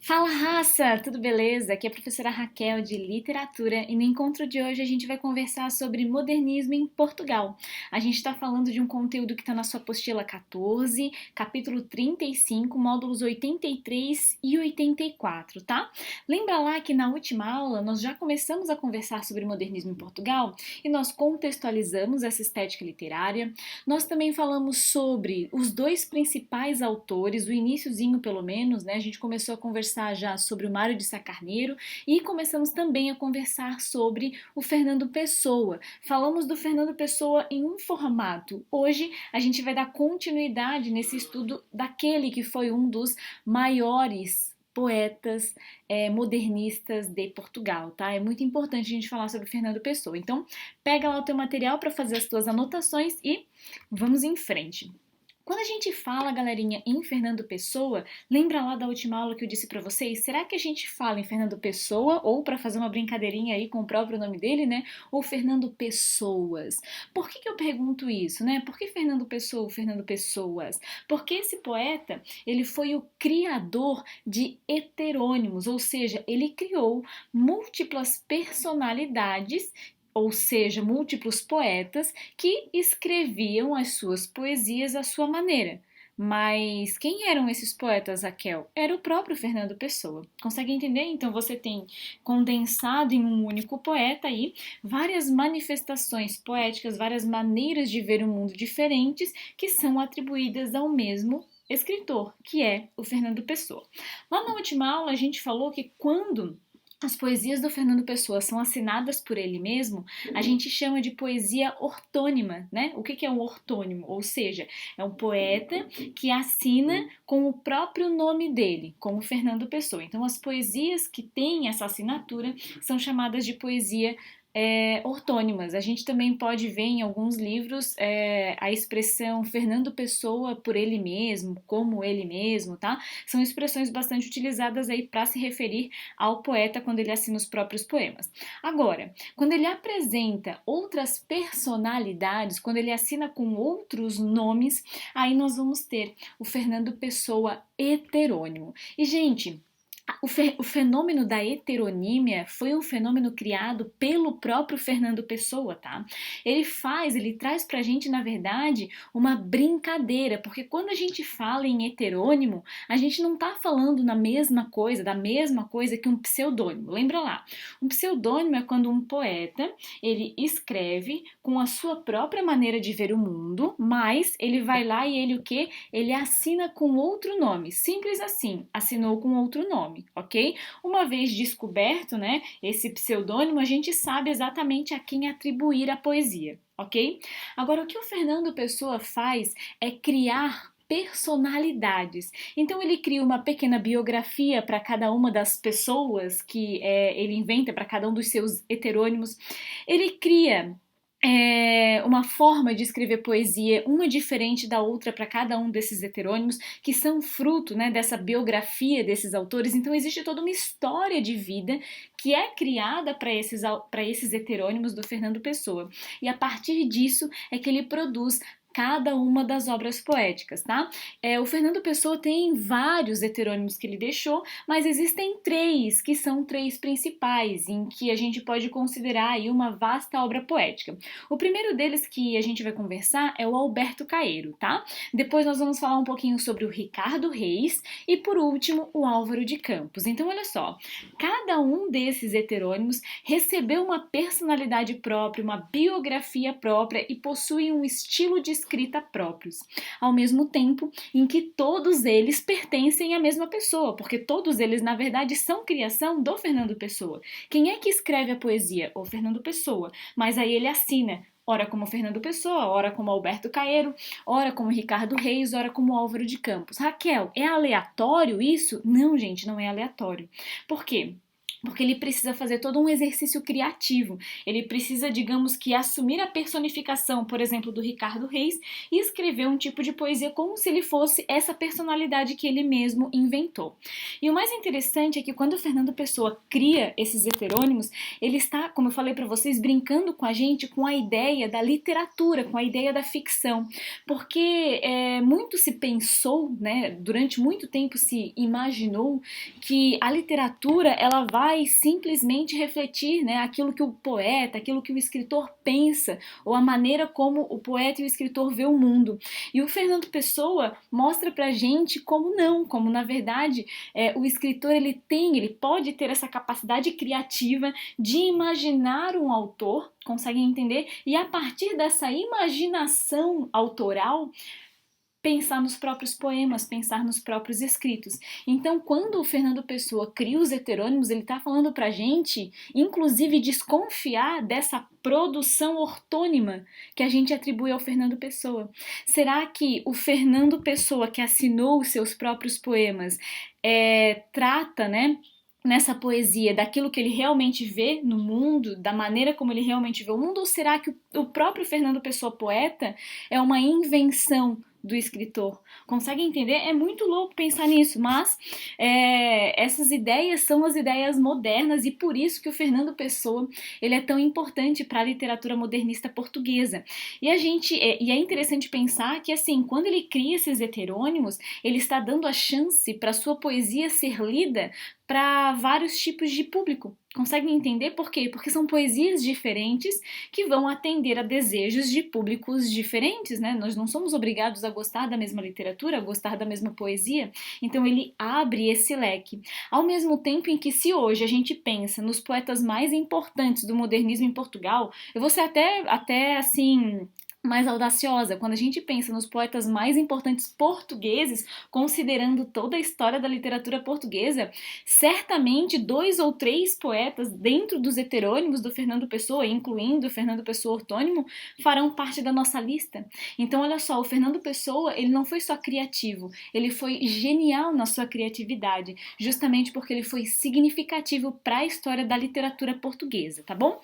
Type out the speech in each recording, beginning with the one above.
Fala raça, tudo beleza? Aqui é a professora Raquel de Literatura e no encontro de hoje a gente vai conversar sobre modernismo em Portugal. A gente está falando de um conteúdo que está na sua apostila 14, capítulo 35, módulos 83 e 84, tá? Lembra lá que na última aula nós já começamos a conversar sobre modernismo em Portugal e nós contextualizamos essa estética literária. Nós também falamos sobre os dois principais autores, o iniciozinho pelo menos, né? A gente começou a conversar já sobre o Mário de Sá Carneiro e começamos também a conversar sobre o Fernando Pessoa. Falamos do Fernando Pessoa em um formato. Hoje a gente vai dar continuidade nesse estudo daquele que foi um dos maiores poetas modernistas de Portugal, tá? É muito importante a gente falar sobre Fernando Pessoa. Então, pega lá o teu material para fazer as tuas anotações e vamos em frente. Quando a gente fala, galerinha, em Fernando Pessoa, lembra lá da última aula que eu disse pra vocês? Será que a gente fala em Fernando Pessoa ou para fazer uma brincadeirinha aí com o próprio nome dele, né? Ou Fernando Pessoas? Por que eu pergunto isso, né? Por que Fernando Pessoa ou Fernando Pessoas? Porque esse poeta, ele foi o criador de heterônimos, ou seja, ele criou múltiplas personalidades, ou seja, múltiplos poetas que escreviam as suas poesias à sua maneira. Mas quem eram esses poetas, Raquel? Era o próprio Fernando Pessoa. Consegue entender? Então você tem condensado em um único poeta aí várias manifestações poéticas, várias maneiras de ver o mundo diferentes que são atribuídas ao mesmo escritor, que é o Fernando Pessoa. Lá na última aula a gente falou que quando as poesias do Fernando Pessoa são assinadas por ele mesmo, a gente chama de poesia ortônima, né? O que é um ortônimo? Ou seja, é um poeta que assina com o próprio nome dele, como Fernando Pessoa. Então, as poesias que têm essa assinatura são chamadas de poesia ortônimas. A gente também pode ver em alguns livros a expressão Fernando Pessoa por ele mesmo, como ele mesmo, tá? São expressões bastante utilizadas aí para se referir ao poeta quando ele assina os próprios poemas. Agora, quando ele apresenta outras personalidades, quando ele assina com outros nomes, aí nós vamos ter o Fernando Pessoa heterônimo. E, gente, o fenômeno da heteronímia foi um fenômeno criado pelo próprio Fernando Pessoa, tá? Ele traz pra gente, na verdade, uma brincadeira, porque quando a gente fala em heterônimo, a gente não tá falando da mesma coisa que um pseudônimo. Lembra lá? Um pseudônimo é quando um poeta, ele escreve com a sua própria maneira de ver o mundo, mas ele vai lá e ele o quê? Ele assina com outro nome. Simples assim, assinou com outro nome, ok? Uma vez descoberto, né, esse pseudônimo, a gente sabe exatamente a quem atribuir a poesia, ok? Agora, o que o Fernando Pessoa faz é criar personalidades. Então ele cria uma pequena biografia para cada uma das pessoas que ele inventa, para cada um dos seus heterônimos. Ele cria uma forma de escrever poesia, uma diferente da outra para cada um desses heterônimos, que são fruto, né, dessa biografia desses autores. Então existe toda uma história de vida que é criada para esses heterônimos do Fernando Pessoa. E a partir disso é que ele produz cada uma das obras poéticas, tá? O Fernando Pessoa tem vários heterônimos que ele deixou, mas existem três que são três principais, em que a gente pode considerar aí uma vasta obra poética. O primeiro deles que a gente vai conversar é o Alberto Caeiro, tá? Depois nós vamos falar um pouquinho sobre o Ricardo Reis e, por último, o Álvaro de Campos. Então, olha só, cada um desses heterônimos recebeu uma personalidade própria, uma biografia própria e possui um estilo de escrita próprios, ao mesmo tempo em que todos eles pertencem à mesma pessoa, porque todos eles, na verdade, são criação do Fernando Pessoa. Quem é que escreve a poesia? O Fernando Pessoa, mas aí ele assina ora como Fernando Pessoa, ora como Alberto Caeiro, ora como Ricardo Reis, ora como Álvaro de Campos. Raquel, é aleatório isso? Não, gente, não é aleatório. Por quê? porque ele precisa fazer todo um exercício criativo. Ele precisa, digamos que, assumir a personificação, por exemplo, do Ricardo Reis e escrever um tipo de poesia como se ele fosse essa personalidade que ele mesmo inventou. E o mais interessante é que quando o Fernando Pessoa cria esses heterônimos, ele está, como eu falei para vocês, brincando com a gente com a ideia da literatura, com a ideia da ficção, porque muito se pensou, né, durante muito tempo se imaginou que a literatura ela vai simplesmente refletir, né, aquilo que o poeta, aquilo que o escritor pensa, ou a maneira como o poeta e o escritor vê o mundo. E o Fernando Pessoa mostra pra gente como não, como na verdade o escritor ele pode ter essa capacidade criativa de imaginar um autor, conseguem entender? E a partir dessa imaginação autoral, pensar nos próprios poemas, pensar nos próprios escritos. Então, quando o Fernando Pessoa cria os heterônimos, ele está falando pra gente, inclusive, desconfiar dessa produção ortônima que a gente atribui ao Fernando Pessoa. Será que o Fernando Pessoa, que assinou os seus próprios poemas, trata, né, nessa poesia daquilo que ele realmente vê no mundo, da maneira como ele realmente vê o mundo, ou será que o próprio Fernando Pessoa poeta é uma invenção do escritor? Consegue entender? É muito louco pensar nisso, mas essas ideias são as ideias modernas e por isso que o Fernando Pessoa ele é tão importante para a literatura modernista portuguesa. E é interessante pensar que assim, quando ele cria esses heterônimos, ele está dando a chance para sua poesia ser lida para vários tipos de público. Conseguem entender por quê? Porque são poesias diferentes que vão atender a desejos de públicos diferentes, né? Nós não somos obrigados a gostar da mesma literatura, a gostar da mesma poesia, então ele abre esse leque. Ao mesmo tempo em que se hoje a gente pensa nos poetas mais importantes do modernismo em Portugal, eu vou ser até assim mais audaciosa, quando a gente pensa nos poetas mais importantes portugueses, considerando toda a história da literatura portuguesa, certamente 2 ou 3 poetas dentro dos heterônimos do Fernando Pessoa, incluindo o Fernando Pessoa ortônimo, farão parte da nossa lista. Então, olha só, o Fernando Pessoa, ele não foi só criativo, ele foi genial na sua criatividade, justamente porque ele foi significativo para a história da literatura portuguesa, tá bom?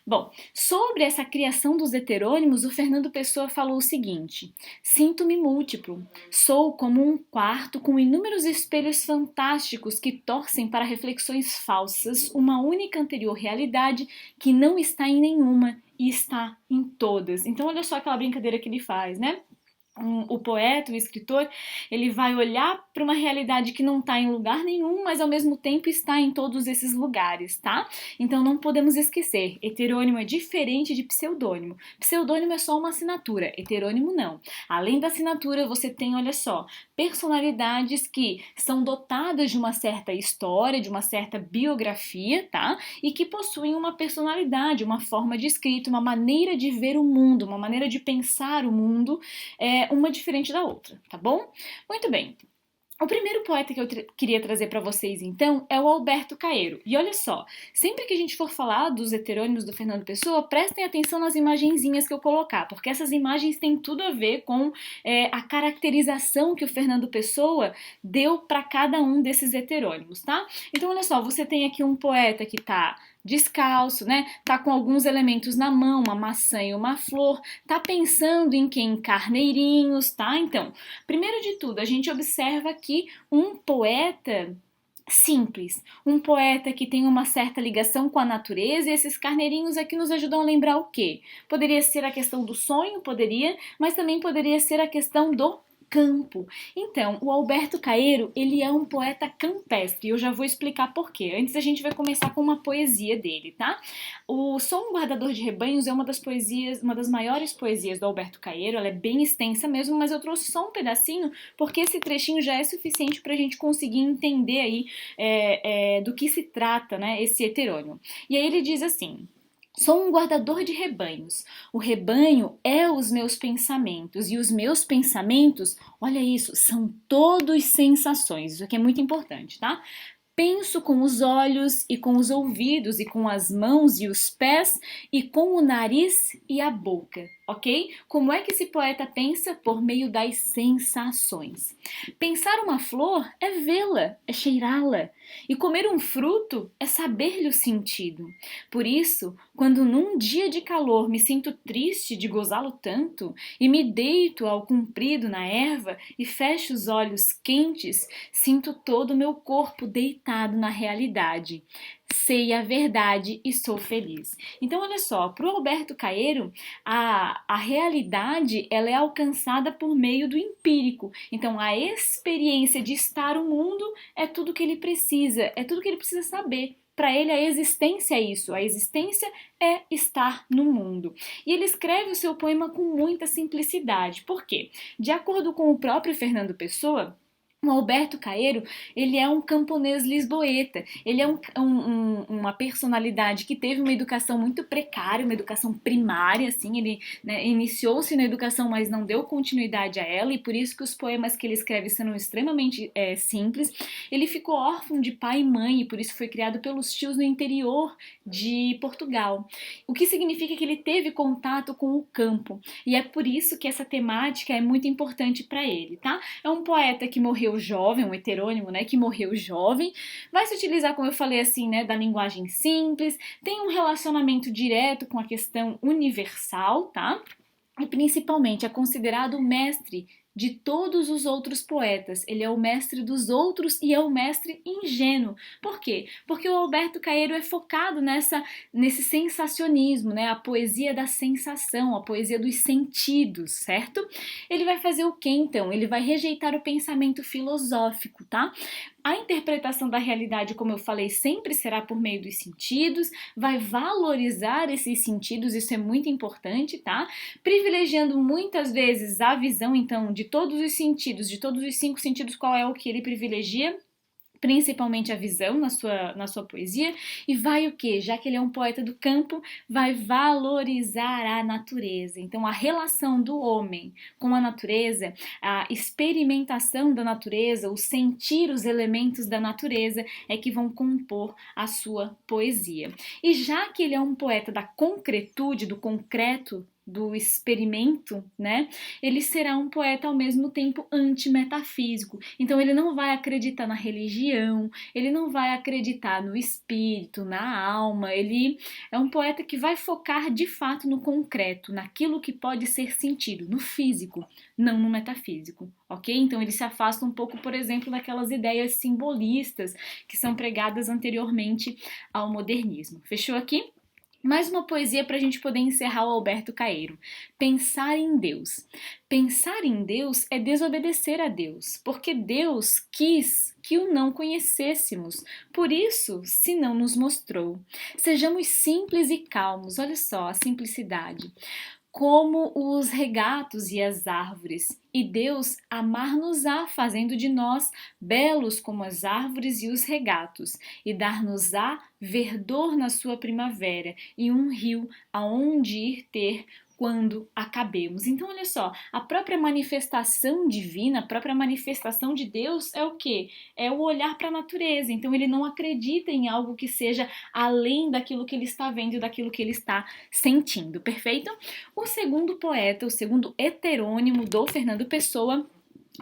Bom, sobre essa criação dos heterônimos, o Fernando Pessoa falou o seguinte: sinto-me múltiplo, sou como um quarto com inúmeros espelhos fantásticos que torcem para reflexões falsas, uma única anterior realidade que não está em nenhuma e está em todas. Então olha só aquela brincadeira que ele faz, né? O poeta, o escritor, ele vai olhar para uma realidade que não está em lugar nenhum, mas ao mesmo tempo está em todos esses lugares, tá? Então não podemos esquecer, heterônimo é diferente de pseudônimo. Pseudônimo é só uma assinatura, heterônimo não. Além da assinatura, você tem, olha só, personalidades que são dotadas de uma certa história, de uma certa biografia, tá? E que possuem uma personalidade, uma forma de escrita, uma maneira de ver o mundo, uma maneira de pensar o mundo, uma diferente da outra, tá bom? Muito bem. O primeiro poeta que eu queria trazer para vocês, então, é o Alberto Caeiro. E olha só, sempre que a gente for falar dos heterônimos do Fernando Pessoa, prestem atenção nas imagenzinhas que eu colocar, porque essas imagens têm tudo a ver com a caracterização que o Fernando Pessoa deu para cada um desses heterônimos, tá? Então, olha só, você tem aqui um poeta que tá descalço, né? Tá com alguns elementos na mão, uma maçã e uma flor, tá pensando em quem? Carneirinhos, tá? Então, primeiro de tudo, a gente observa aqui um poeta simples, um poeta que tem uma certa ligação com a natureza, e esses carneirinhos aqui nos ajudam a lembrar o quê? Poderia ser a questão do sonho, poderia, mas também poderia ser a questão do campo. Então, o Alberto Caeiro, ele é um poeta campestre, e eu já vou explicar por quê. Antes a gente vai começar com uma poesia dele, tá? O Sou um Guardador de Rebanhos é uma das poesias, uma das maiores poesias do Alberto Caeiro, ela é bem extensa mesmo, mas eu trouxe só um pedacinho, porque esse trechinho já é suficiente pra gente conseguir entender aí do que se trata, né, esse heterônimo. E aí ele diz assim: sou um guardador de rebanhos. O rebanho é os meus pensamentos. E os meus pensamentos, olha isso, são todos sensações. Isso aqui é muito importante, tá? Penso com os olhos e com os ouvidos e com as mãos e os pés e com o nariz e a boca. ok? Como é que esse poeta pensa? Por meio das sensações. Pensar uma flor é vê-la, é cheirá-la. E comer um fruto é saber-lhe o sentido. Por isso, quando num dia de calor me sinto triste de gozá-lo tanto, e me deito ao comprido na erva e fecho os olhos quentes, sinto todo o meu corpo deitado na realidade. Sei a verdade e sou feliz. Então, olha só, para o Alberto Caeiro, a realidade ela é alcançada por meio do empírico. Então, a experiência de estar no mundo é tudo que ele precisa, é tudo que ele precisa saber. Para ele, a existência é isso, a existência é estar no mundo. E ele escreve o seu poema com muita simplicidade. Por quê? De acordo com o próprio Fernando Pessoa, o Alberto Caeiro, ele é um camponês lisboeta, ele é uma personalidade que teve uma educação muito precária, uma educação primária, assim, ele, né, iniciou-se na educação, mas não deu continuidade a ela, e por isso que os poemas que ele escreve são extremamente simples. Ele ficou órfão de pai e mãe, e por isso foi criado pelos tios no interior de Portugal, o que significa que ele teve contato com o campo, e é por isso que essa temática é muito importante para ele, tá? É um poeta que morreu jovem, um heterônimo, né, que morreu jovem, vai se utilizar, como eu falei assim, né, da linguagem simples, tem um relacionamento direto com a questão universal, tá? E principalmente é considerado o mestre de todos os outros poetas. Ele é o mestre dos outros e é o mestre ingênuo. Por quê? Porque o Alberto Caeiro é focado nesse sensacionismo, né? A poesia da sensação, a poesia dos sentidos, certo? Ele vai fazer o quê, então? Ele vai rejeitar o pensamento filosófico, tá? A interpretação da realidade, como eu falei, sempre será por meio dos sentidos, vai valorizar esses sentidos, isso é muito importante, tá? Privilegiando muitas vezes a visão, então, de todos os sentidos, de todos os 5 sentidos, qual é o que ele privilegia? Principalmente a visão na sua poesia, e vai o quê? Já que ele é um poeta do campo, vai valorizar a natureza. Então, a relação do homem com a natureza, a experimentação da natureza, o sentir os elementos da natureza é que vão compor a sua poesia. E já que ele é um poeta da concretude, do concreto, do experimento, né? Ele será um poeta ao mesmo tempo antimetafísico. Então ele não vai acreditar na religião, ele não vai acreditar no espírito, na alma. Ele é um poeta que vai focar de fato no concreto, naquilo que pode ser sentido, no físico, não no metafísico, ok? Então ele se afasta um pouco, por exemplo, daquelas ideias simbolistas que são pregadas anteriormente ao modernismo. Fechou aqui? Mais uma poesia para a gente poder encerrar o Alberto Caeiro. Pensar em Deus. Pensar em Deus é desobedecer a Deus, porque Deus quis que o não conhecêssemos, por isso se não nos mostrou. Sejamos simples e calmos, olha só a simplicidade, como os regatos e as árvores, e Deus amar-nos-á, fazendo de nós belos como as árvores e os regatos, e dar-nos-á verdor na sua primavera, e um rio aonde ir ter quando acabemos. Então, olha só, a própria manifestação divina, a própria manifestação de Deus é o quê? É o olhar para a natureza. Então, ele não acredita em algo que seja além daquilo que ele está vendo e daquilo que ele está sentindo, perfeito? O segundo poeta, o segundo heterônimo do Fernando Pessoa,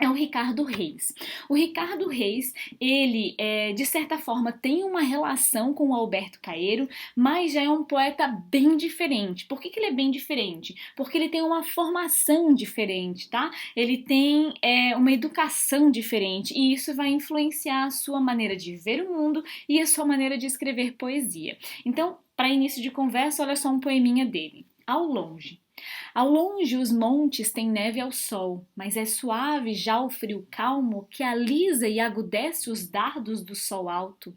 é o Ricardo Reis. O Ricardo Reis, ele, de certa forma, tem uma relação com o Alberto Caeiro, mas já é um poeta bem diferente. Por que ele é bem diferente? Porque ele tem uma formação diferente, tá? Ele tem uma educação diferente, e isso vai influenciar a sua maneira de ver o mundo e a sua maneira de escrever poesia. Então, para início de conversa, olha só um poeminha dele. Ao longe. Ao longe os montes têm neve ao sol, mas é suave já o frio calmo que alisa e agudece os dardos do sol alto.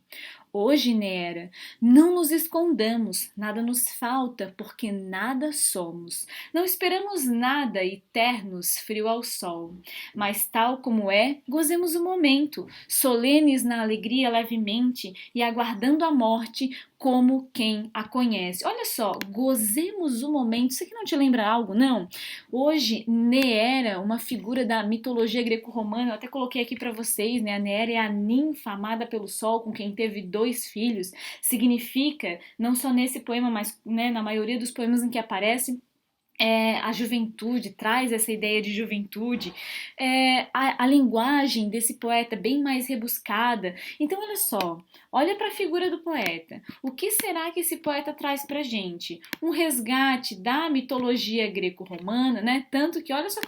Hoje, Nera, não nos escondamos, nada nos falta, porque nada somos. Não esperamos nada eternos, frio ao sol. Mas tal como é, gozemos o momento, solenes na alegria levemente e aguardando a morte como quem a conhece. Olha só, gozemos o momento. Isso aqui não te lembra algo, não? Hoje, Neera, uma figura da mitologia greco-romana, eu até coloquei aqui para vocês, né? A Neera é a ninfa amada pelo sol, com quem teve 2 filhos. Significa, não só nesse poema, mas, né, na maioria dos poemas em que aparece, A juventude, traz essa ideia de juventude, a linguagem desse poeta bem mais rebuscada. Então, olha só, olha para a figura do poeta. O que será que esse poeta traz para gente? Um resgate da mitologia greco-romana, né? Tanto que olha só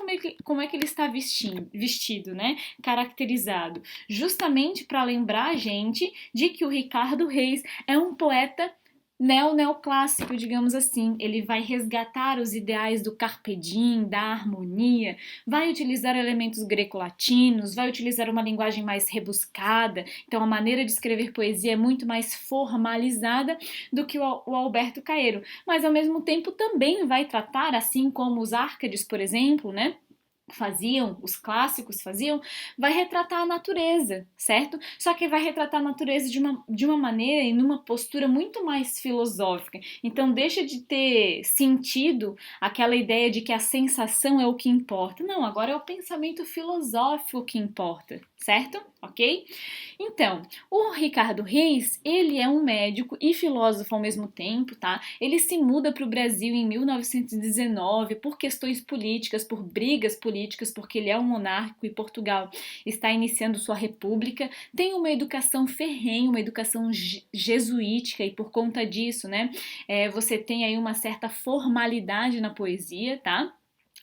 como é que ele está vestido, né? Caracterizado, justamente para lembrar a gente de que o Ricardo Reis é um poeta neoclássico, digamos assim. Ele vai resgatar os ideais do carpe diem, da harmonia, vai utilizar elementos greco-latinos, vai utilizar uma linguagem mais rebuscada, então a maneira de escrever poesia é muito mais formalizada do que o Alberto Caeiro, mas ao mesmo tempo também vai tratar, assim como os Árcades, por exemplo, né? Faziam, os clássicos faziam, vai retratar a natureza, certo? Só que vai retratar a natureza de uma maneira e numa postura muito mais filosófica. Então deixa de ter sentido aquela ideia de que a sensação é o que importa. Não, agora é o pensamento filosófico que importa, certo? Ok? Então, o Ricardo Reis, ele é um médico e filósofo ao mesmo tempo, tá? Ele se muda para o Brasil em 1919 por questões políticas, por brigas políticas, porque ele é um monarca e Portugal está iniciando sua república. Tem uma educação ferrenha, uma educação jesuítica e por conta disso, né, você tem aí uma certa formalidade na poesia, tá?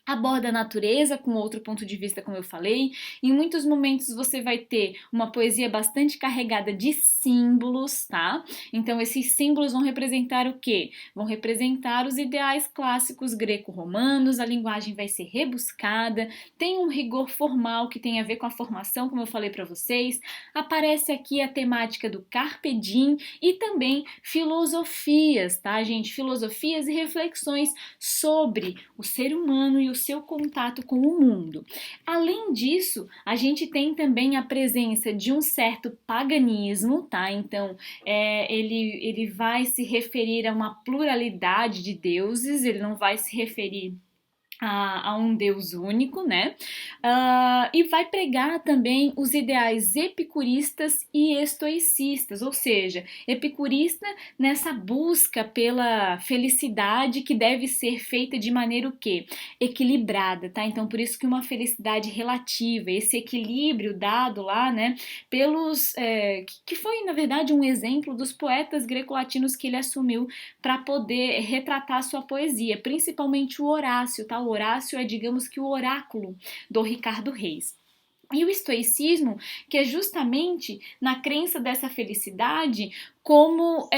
Aborda a natureza com outro ponto de vista, como eu falei. Em muitos momentos você vai ter uma poesia bastante carregada de símbolos, tá? Então esses símbolos vão representar o quê? Vão representar os ideais clássicos greco-romanos, a linguagem vai ser rebuscada, tem um rigor formal que tem a ver com a formação, como eu falei para vocês. Aparece aqui a temática do carpe diem e também filosofias, tá, gente? Filosofias e reflexões sobre o ser humano e o seu contato com o mundo. Além disso, a gente tem também a presença de um certo paganismo, tá? Então, ele vai se referir a uma pluralidade de deuses, ele não vai se referir a um Deus único, né? E vai pregar também os ideais epicuristas e estoicistas, ou seja, epicurista nessa busca pela felicidade que deve ser feita de maneira o quê? Equilibrada, tá? Então por isso que uma felicidade relativa, esse equilíbrio dado lá, né? Pelos que foi na verdade um exemplo dos poetas greco-latinos que ele assumiu para poder retratar sua poesia, principalmente o Horácio, tá? O Horácio é, digamos que, o oráculo do Ricardo Reis. E o estoicismo, que é justamente na crença dessa felicidade como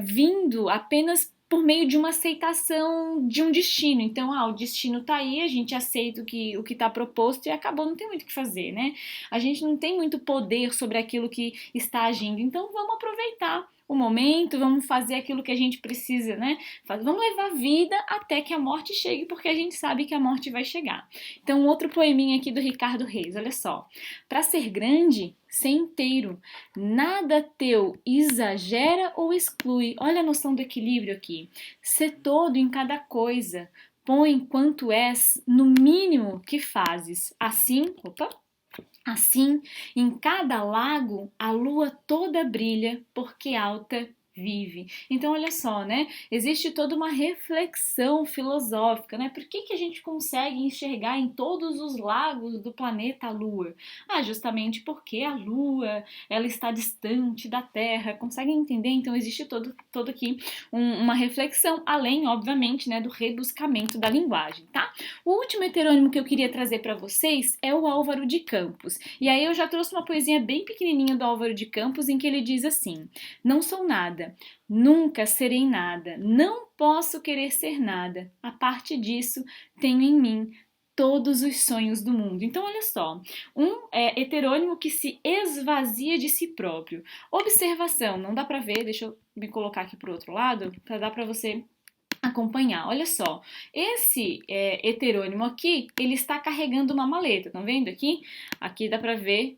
vindo apenas por meio de uma aceitação de um destino. Então, o destino tá aí, a gente aceita o que está proposto e acabou, não tem muito o que fazer, né? A gente não tem muito poder sobre aquilo que está agindo, então vamos aproveitar o momento, vamos fazer aquilo que a gente precisa, né? Vamos levar a vida até que a morte chegue, porque a gente sabe que a morte vai chegar. Então, outro poeminha aqui do Ricardo Reis, olha só. Para ser grande, ser inteiro, nada teu exagera ou exclui. Olha a noção do equilíbrio aqui. Ser todo em cada coisa, põe quanto és no mínimo que fazes. Assim, em cada lago a lua toda brilha, porque alta vive. Então, olha só, né? Existe toda uma reflexão filosófica, né? Por que a gente consegue enxergar em todos os lagos do planeta a Lua? Justamente porque a Lua, ela está distante da Terra. Conseguem entender? Então, existe todo aqui uma reflexão, além, obviamente, né, do rebuscamento da linguagem, tá? O último heterônimo que eu queria trazer para vocês é o Álvaro de Campos. E aí eu já trouxe uma poesia bem pequenininha do Álvaro de Campos em que ele diz assim: não sou nada, nunca serei nada, não posso querer ser nada. A parte disso, tenho em mim todos os sonhos do mundo. Então, olha só, um heterônimo que se esvazia de si próprio. Observação, não dá para ver, deixa eu me colocar aqui pro outro lado, para dar para você acompanhar. Olha só, esse heterônimo aqui, ele está carregando uma maleta, estão vendo aqui? Aqui dá para ver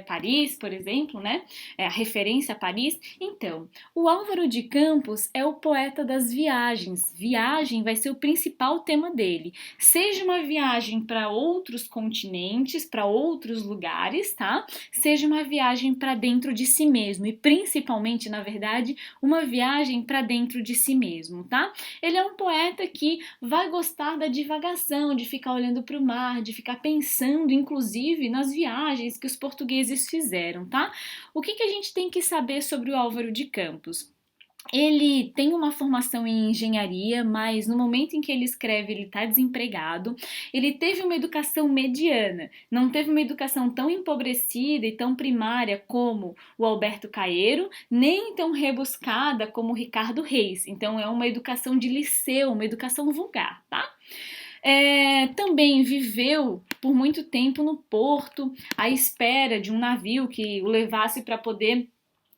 Paris, por exemplo, né? A referência a Paris. Então, o Álvaro de Campos é o poeta das viagens. Viagem vai ser o principal tema dele. Seja uma viagem para outros continentes, para outros lugares, tá? Seja uma viagem para dentro de si mesmo e principalmente, na verdade, uma viagem para dentro de si mesmo, tá? Ele é um poeta que vai gostar da divagação, de ficar olhando para o mar, de ficar pensando, inclusive, nas viagens que os portugueses fizeram, tá? O que a gente tem que saber sobre o Álvaro de Campos? Ele tem uma formação em engenharia, mas no momento em que ele escreve, ele está desempregado. Ele teve uma educação mediana, não teve uma educação tão empobrecida e tão primária como o Alberto Caeiro, nem tão rebuscada como o Ricardo Reis. Então é uma educação de liceu, uma educação vulgar, tá? Também viveu por muito tempo no porto, à espera de um navio que o levasse para poder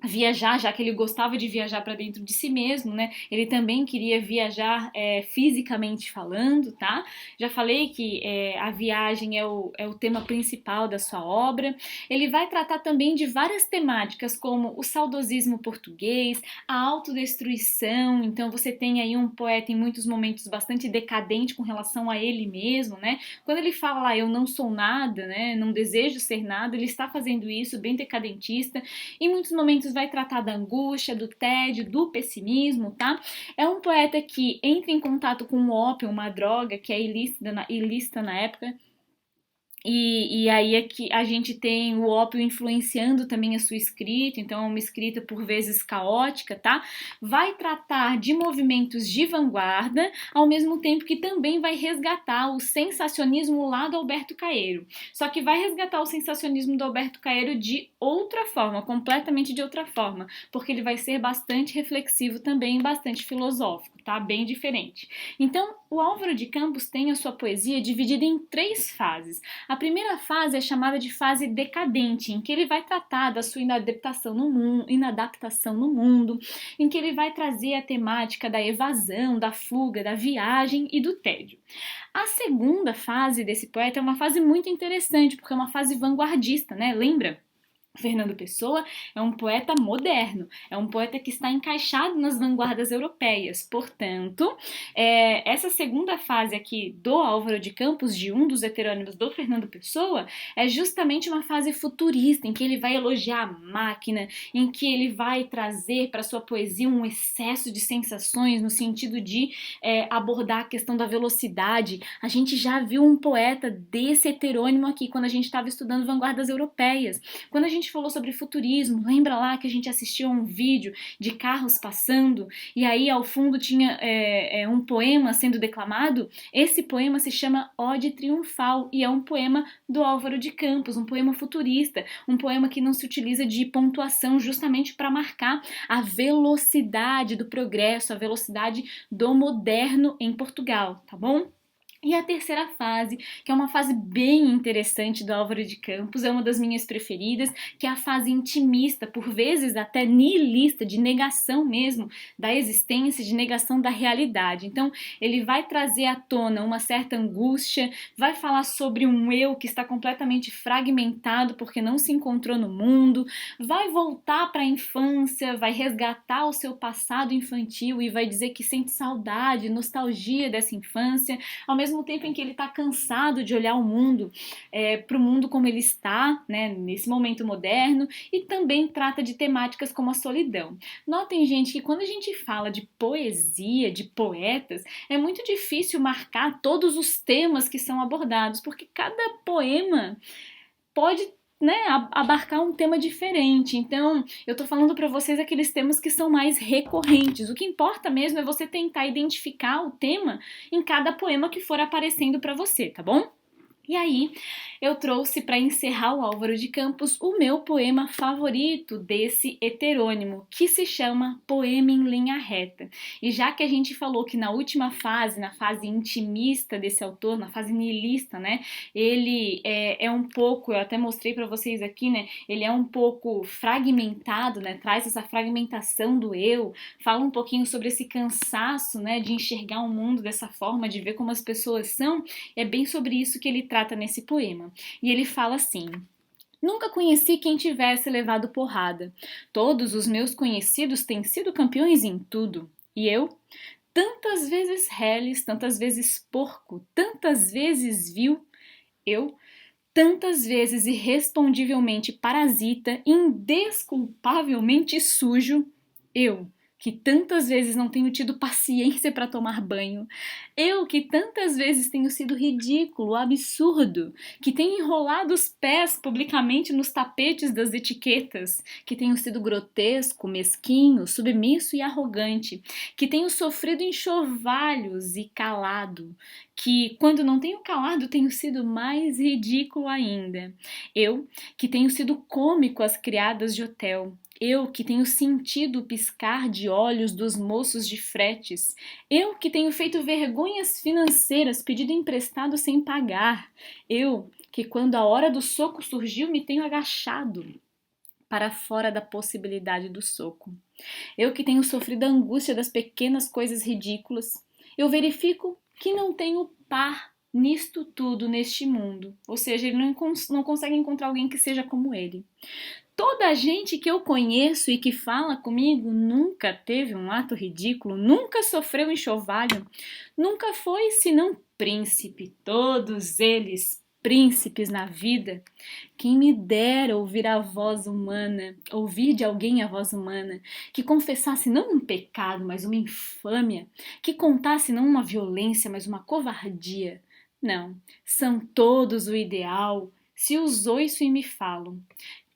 viajar, já que ele gostava de viajar para dentro de si mesmo, né? Ele também queria viajar fisicamente falando, tá? Já falei que a viagem é o tema principal da sua obra. Ele vai tratar também de várias temáticas, como o saudosismo português, a autodestruição. Então você tem aí um poeta em muitos momentos bastante decadente com relação a ele mesmo, né? Quando ele fala, eu não sou nada, né? Não desejo ser nada, ele está fazendo isso bem decadentista. Em muitos momentos vai tratar da angústia, do tédio, do pessimismo, tá? É um poeta que entra em contato com o ópio, uma droga que é ilícita na época, e aí é que a gente tem o ópio influenciando também a sua escrita, então é uma escrita por vezes caótica, tá? Vai tratar de movimentos de vanguarda, ao mesmo tempo que também vai resgatar o sensacionismo lá do Alberto Caeiro. Só que vai resgatar o sensacionismo do Alberto Caeiro de outra forma, completamente de outra forma, porque ele vai ser bastante reflexivo também, bastante filosófico, tá? Bem diferente. Então, o Álvaro de Campos tem a sua poesia dividida em 3 fases. A primeira fase é chamada de fase decadente, em que ele vai tratar da sua inadaptação no mundo, em que ele vai trazer a temática da evasão, da fuga, da viagem e do tédio. A segunda fase desse poeta é uma fase muito interessante, porque é uma fase vanguardista, né? Lembra? Fernando Pessoa é um poeta moderno, é um poeta que está encaixado nas vanguardas europeias. Portanto, essa segunda fase aqui do Álvaro de Campos, de um dos heterônimos do Fernando Pessoa, é justamente uma fase futurista, em que ele vai elogiar a máquina, em que ele vai trazer para sua poesia um excesso de sensações, no sentido de abordar a questão da velocidade. A gente já viu um poeta desse heterônimo aqui, quando a gente estava estudando vanguardas europeias. Quando a gente falou sobre futurismo, lembra lá que a gente assistiu a um vídeo de carros passando e aí ao fundo tinha um poema sendo declamado? Esse poema se chama Ode Triunfal e é um poema do Álvaro de Campos, um poema futurista, um poema que não se utiliza de pontuação justamente para marcar a velocidade do progresso, a velocidade do moderno em Portugal, tá bom? E a terceira fase, que é uma fase bem interessante do Álvaro de Campos, é uma das minhas preferidas, que é a fase intimista, por vezes até nihilista, de negação mesmo da existência, de negação da realidade. Então, ele vai trazer à tona uma certa angústia, vai falar sobre um eu que está completamente fragmentado porque não se encontrou no mundo, vai voltar para a infância, vai resgatar o seu passado infantil e vai dizer que sente saudade, nostalgia dessa infância, ao mesmo tempo em que ele está cansado de olhar o mundo para o mundo como ele está, né, nesse momento moderno, e também trata de temáticas como a solidão. Notem, gente, que quando a gente fala de poesia, de poetas, é muito difícil marcar todos os temas que são abordados, porque cada poema pode, né, abarcar um tema diferente. Então, eu tô falando para vocês aqueles temas que são mais recorrentes. O que importa mesmo é você tentar identificar o tema em cada poema que for aparecendo para você, tá bom? E aí, eu trouxe para encerrar o Álvaro de Campos o meu poema favorito desse heterônimo, que se chama Poema em Linha Reta. E já que a gente falou que na última fase, na fase intimista desse autor, na fase niilista, né, ele é um pouco, eu até mostrei para vocês aqui, né, ele é um pouco fragmentado, né, traz essa fragmentação do eu, fala um pouquinho sobre esse cansaço, né, de enxergar o mundo dessa forma, de ver como as pessoas são. É bem sobre isso que ele trata nesse poema. E ele fala assim: nunca conheci quem tivesse levado porrada. Todos os meus conhecidos têm sido campeões em tudo. E eu? Tantas vezes reles, tantas vezes porco, tantas vezes vil. Eu? Tantas vezes irrespondivelmente parasita, indesculpavelmente sujo. Eu? que tantas vezes não tenho tido paciência para tomar banho, eu que tantas vezes tenho sido ridículo, absurdo, que tenho enrolado os pés publicamente nos tapetes das etiquetas, que tenho sido grotesco, mesquinho, submisso e arrogante, que tenho sofrido enxovalhos e calado, que quando não tenho calado tenho sido mais ridículo ainda. Eu que tenho sido cômico às criadas de hotel, eu que tenho sentido o piscar de olhos dos moços de fretes. Eu que tenho feito vergonhas financeiras, pedido emprestado sem pagar. Eu que, quando a hora do soco surgiu, me tenho agachado para fora da possibilidade do soco. Eu que tenho sofrido a angústia das pequenas coisas ridículas. Eu verifico que não tenho par nisto tudo neste mundo. Ou seja, ele não consegue encontrar alguém que seja como ele. Toda a gente que eu conheço e que fala comigo nunca teve um ato ridículo, nunca sofreu enxovalho, nunca foi senão príncipe, todos eles príncipes na vida. Quem me dera ouvir a voz humana, ouvir de alguém a voz humana, que confessasse não um pecado, mas uma infâmia, que contasse não uma violência, mas uma covardia. Não, são todos o ideal, se os ouço e me falam.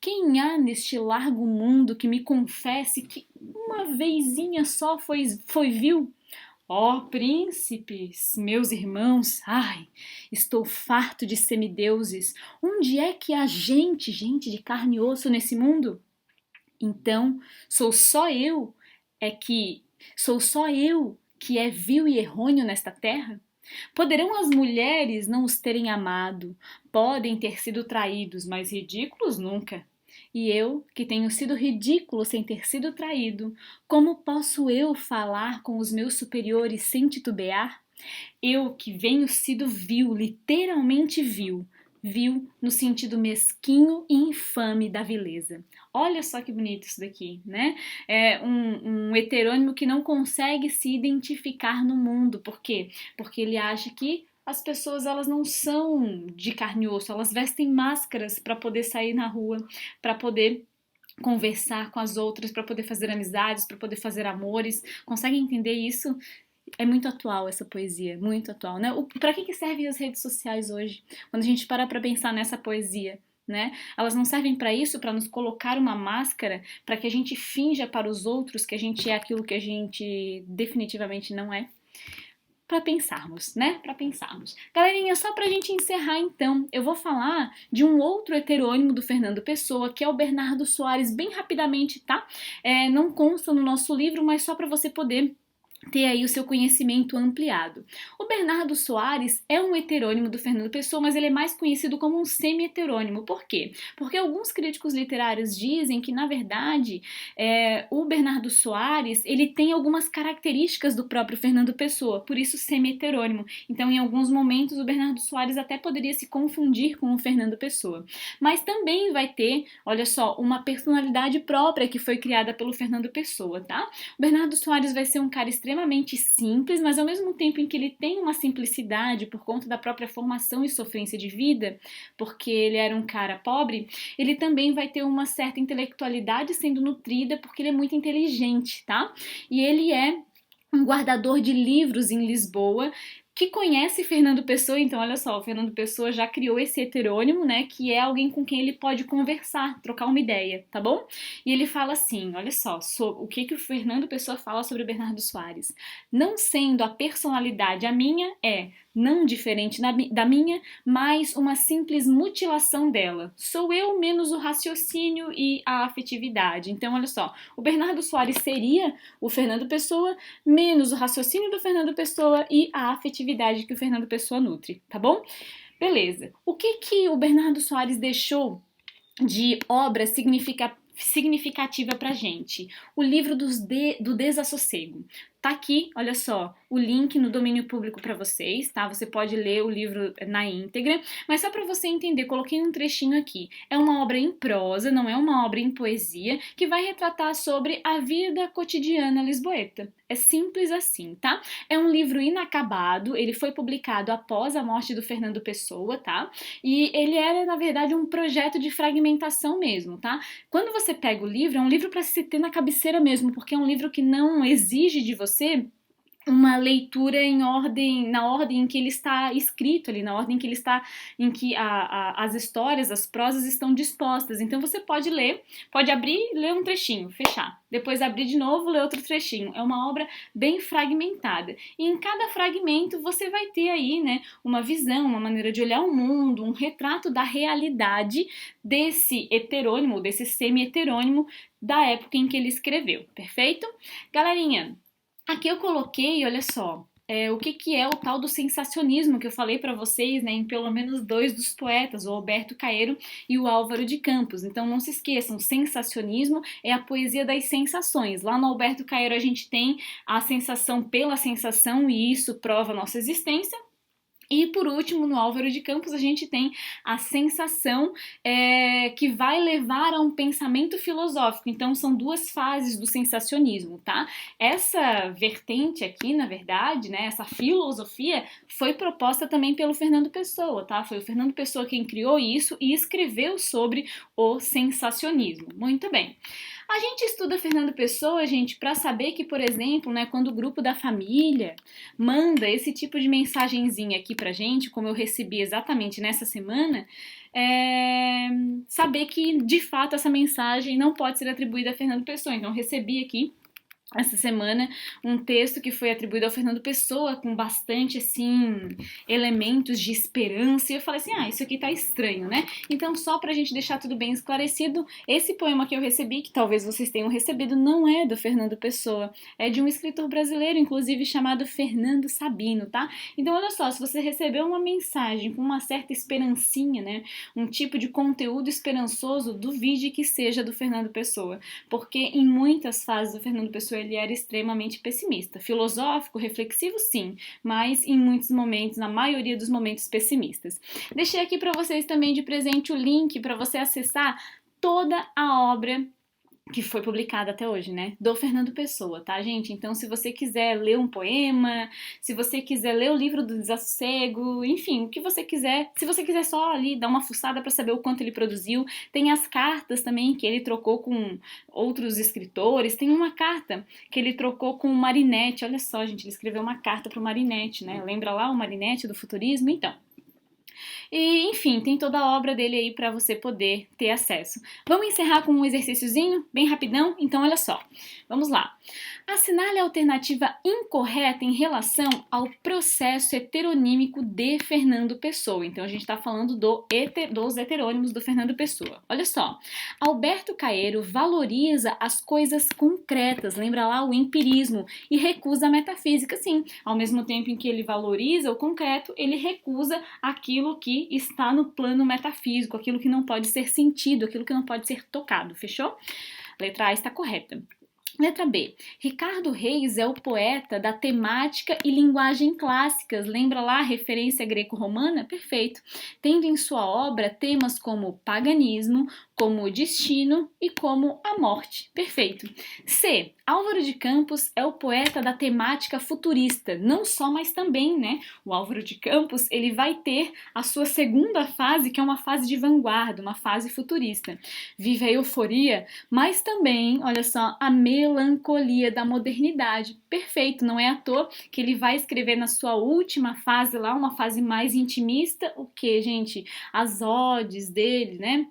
Quem há neste largo mundo que me confesse que uma vezinha só foi vil? Ó príncipes, meus irmãos, ai, estou farto de semideuses. Onde é que há gente de carne e osso nesse mundo? Então, sou só eu, é que sou só eu que é vil e errôneo nesta terra? Poderão as mulheres não os terem amado, podem ter sido traídos, mas ridículos nunca. E eu, que tenho sido ridículo sem ter sido traído, como posso eu falar com os meus superiores sem titubear? Eu que venho sido vil, literalmente vil, vil no sentido mesquinho e infame da vileza. Olha só que bonito isso daqui, né? É um heterônimo que não consegue se identificar no mundo. Por quê? Porque ele acha que as pessoas elas não são de carne e osso, elas vestem máscaras para poder sair na rua, para poder conversar com as outras, para poder fazer amizades, para poder fazer amores. Consegue entender isso? É muito atual essa poesia, muito atual, né? Para que servem as redes sociais hoje? Quando a gente para pensar nessa poesia, né? Elas não servem para isso, para nos colocar uma máscara, para que a gente finja para os outros que a gente é aquilo que a gente definitivamente não é. Para pensarmos, né? Para pensarmos. Galerinha, só pra gente encerrar então, eu vou falar de um outro heterônimo do Fernando Pessoa, que é o Bernardo Soares, bem rapidamente, tá? Não consta no nosso livro, mas só para você poder ter aí o seu conhecimento ampliado. O Bernardo Soares é um heterônimo do Fernando Pessoa, mas ele é mais conhecido como um semi-heterônimo. Por quê? Porque alguns críticos literários dizem que, na verdade, o Bernardo Soares ele tem algumas características do próprio Fernando Pessoa, por isso semi-heterônimo. Então, em alguns momentos, o Bernardo Soares até poderia se confundir com o Fernando Pessoa. Mas também vai ter, olha só, uma personalidade própria que foi criada pelo Fernando Pessoa, tá? O Bernardo Soares vai ser um cara extremamente simples, mas ao mesmo tempo em que ele tem uma simplicidade por conta da própria formação e sofrência de vida, porque ele era um cara pobre, ele também vai ter uma certa intelectualidade sendo nutrida porque ele é muito inteligente, tá? E ele é um guardador de livros em Lisboa, que conhece Fernando Pessoa. Então olha só, o Fernando Pessoa já criou esse heterônimo, né, que é alguém com quem ele pode conversar, trocar uma ideia, tá bom? E ele fala assim, olha só, o que o Fernando Pessoa fala sobre o Bernardo Soares. Não sendo a personalidade a minha, não diferente da minha, mas uma simples mutilação dela. Sou eu menos o raciocínio e a afetividade. Então, olha só, o Bernardo Soares seria o Fernando Pessoa menos o raciocínio do Fernando Pessoa e a afetividade que o Fernando Pessoa nutre, tá bom? Beleza. O que o Bernardo Soares deixou de obra significativa pra gente? O livro do Desassossego. Tá aqui, olha só, o link no domínio público para vocês, tá? Você pode ler o livro na íntegra, mas só para você entender, coloquei um trechinho aqui. É uma obra em prosa, não é uma obra em poesia, que vai retratar sobre a vida cotidiana lisboeta. É simples assim, tá? É um livro inacabado, ele foi publicado após a morte do Fernando Pessoa, tá? E ele era, na verdade, um projeto de fragmentação mesmo, tá? Quando você pega o livro, é um livro para se ter na cabeceira mesmo, porque é um livro que não exige de você uma leitura em ordem, na ordem em que ele está escrito ali, na ordem em que ele está, em que as histórias, as prosas estão dispostas. Então você pode ler, pode abrir, ler um trechinho, fechar. Depois abrir de novo, ler outro trechinho. É uma obra bem fragmentada. E em cada fragmento você vai ter aí, né, uma visão, uma maneira de olhar o mundo, um retrato da realidade desse heterônimo, desse semi-heterônimo da época em que ele escreveu. Perfeito? Galerinha, aqui eu coloquei, olha só, o que é o tal do sensacionismo que eu falei para vocês, né, em pelo menos dois dos poetas, o Alberto Caeiro e o Álvaro de Campos. Então não se esqueçam, sensacionismo é a poesia das sensações. Lá no Alberto Caeiro a gente tem a sensação pela sensação e isso prova a nossa existência. E por último, no Álvaro de Campos, a gente tem a sensação que vai levar a um pensamento filosófico. Então, são duas fases do sensacionismo, tá? Essa vertente aqui, na verdade, né, essa filosofia, foi proposta também pelo Fernando Pessoa, tá? Foi o Fernando Pessoa quem criou isso e escreveu sobre o sensacionismo. Muito bem. A gente estuda Fernando Pessoa, gente, para saber que, por exemplo, né, quando o grupo da família manda esse tipo de mensagenzinha aqui pra gente, como eu recebi exatamente nessa semana, saber que, de fato, essa mensagem não pode ser atribuída a Fernando Pessoa. Então, eu recebi aqui essa semana um texto que foi atribuído ao Fernando Pessoa com bastante, assim, elementos de esperança, e eu falei assim, isso aqui tá estranho, né? Então, só pra gente deixar tudo bem esclarecido, esse poema que eu recebi, que talvez vocês tenham recebido, não é do Fernando Pessoa, é de um escritor brasileiro, inclusive chamado Fernando Sabino, tá? Então, olha só, se você recebeu uma mensagem com uma certa esperancinha, né, um tipo de conteúdo esperançoso, duvide que seja do Fernando Pessoa, porque em muitas fases do Fernando Pessoa ele era extremamente pessimista. Filosófico, reflexivo, sim, mas em muitos momentos, na maioria dos momentos, pessimistas. Deixei aqui para vocês também de presente o link para você acessar toda a obra que foi publicada até hoje, né, do Fernando Pessoa, tá, gente? Então, se você quiser ler um poema, se você quiser ler o livro do Desassossego, enfim, o que você quiser, se você quiser só ali dar uma fuçada para saber o quanto ele produziu, tem as cartas também que ele trocou com outros escritores, tem uma carta que ele trocou com o Marinetti, olha só, gente, ele escreveu uma carta pro Marinetti, né, lembra lá o Marinetti do futurismo? Então, e, enfim, tem toda a obra dele aí para você poder ter acesso. Vamos encerrar com um exercíciozinho, bem rapidão? Então, olha só, vamos lá. Assinale a alternativa incorreta em relação ao processo heteronímico de Fernando Pessoa. Então, a gente está falando dos heterônimos do Fernando Pessoa. Olha só, Alberto Caeiro valoriza as coisas concretas, lembra lá o empirismo, e recusa a metafísica, sim. Ao mesmo tempo em que ele valoriza o concreto, ele recusa aquilo que está no plano metafísico, aquilo que não pode ser sentido, aquilo que não pode ser tocado, fechou? Letra A está correta. Letra B. Ricardo Reis é o poeta da temática e linguagem clássicas. Lembra lá a referência greco-romana? Perfeito. Tendo em sua obra temas como paganismo, como o destino e como a morte. Perfeito. C. Álvaro de Campos é o poeta da temática futurista, não só, mas também, né? O Álvaro de Campos, ele vai ter a sua segunda fase, que é uma fase de vanguarda, uma fase futurista. Vive a euforia, mas também, olha só, a melancolia da modernidade. Perfeito, não é à toa que ele vai escrever na sua última fase lá, uma fase mais intimista, o que, gente? As odes dele, né?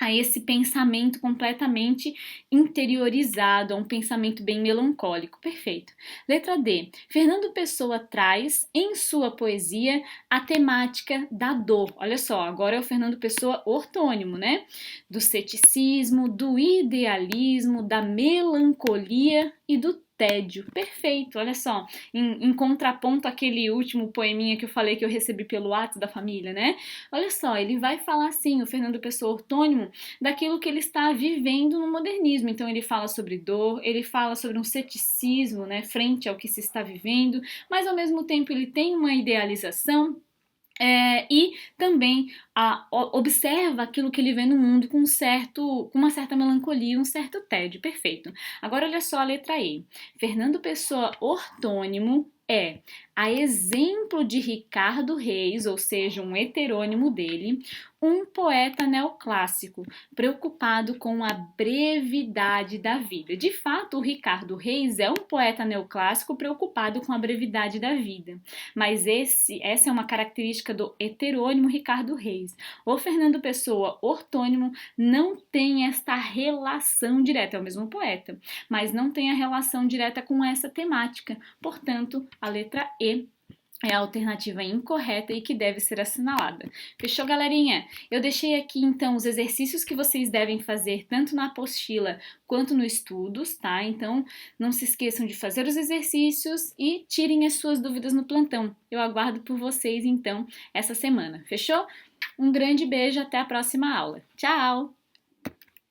A esse pensamento completamente interiorizado, a um pensamento bem melancólico. Perfeito. Letra D. Fernando Pessoa traz, em sua poesia, a temática da dor. Olha só, agora é o Fernando Pessoa ortônimo, né? Do ceticismo, do idealismo, da melancolia e do tédio. Perfeito, olha só, em contraponto àquele último poeminha que eu falei que eu recebi pelo WhatsApp da família, né? Olha só, ele vai falar assim, o Fernando Pessoa ortônimo, daquilo que ele está vivendo no modernismo. Então ele fala sobre dor, ele fala sobre um ceticismo, né, frente ao que se está vivendo, mas ao mesmo tempo ele tem uma idealização. E também observa aquilo que ele vê no mundo com uma certa melancolia, um certo tédio. Perfeito. Agora olha só a letra E. Fernando Pessoa ortônimo é, a exemplo de Ricardo Reis, ou seja, um heterônimo dele, um poeta neoclássico, preocupado com a brevidade da vida. De fato, o Ricardo Reis é um poeta neoclássico preocupado com a brevidade da vida. Mas essa é uma característica do heterônimo Ricardo Reis. O Fernando Pessoa ortônimo não tem esta relação direta, é o mesmo poeta, mas não tem a relação direta com essa temática. Portanto, a letra E é a alternativa incorreta e que deve ser assinalada. Fechou, galerinha? Eu deixei aqui, então, os exercícios que vocês devem fazer tanto na apostila quanto no estudos, tá? Então, não se esqueçam de fazer os exercícios e tirem as suas dúvidas no plantão. Eu aguardo por vocês, então, essa semana. Fechou? Um grande beijo, até a próxima aula. Tchau!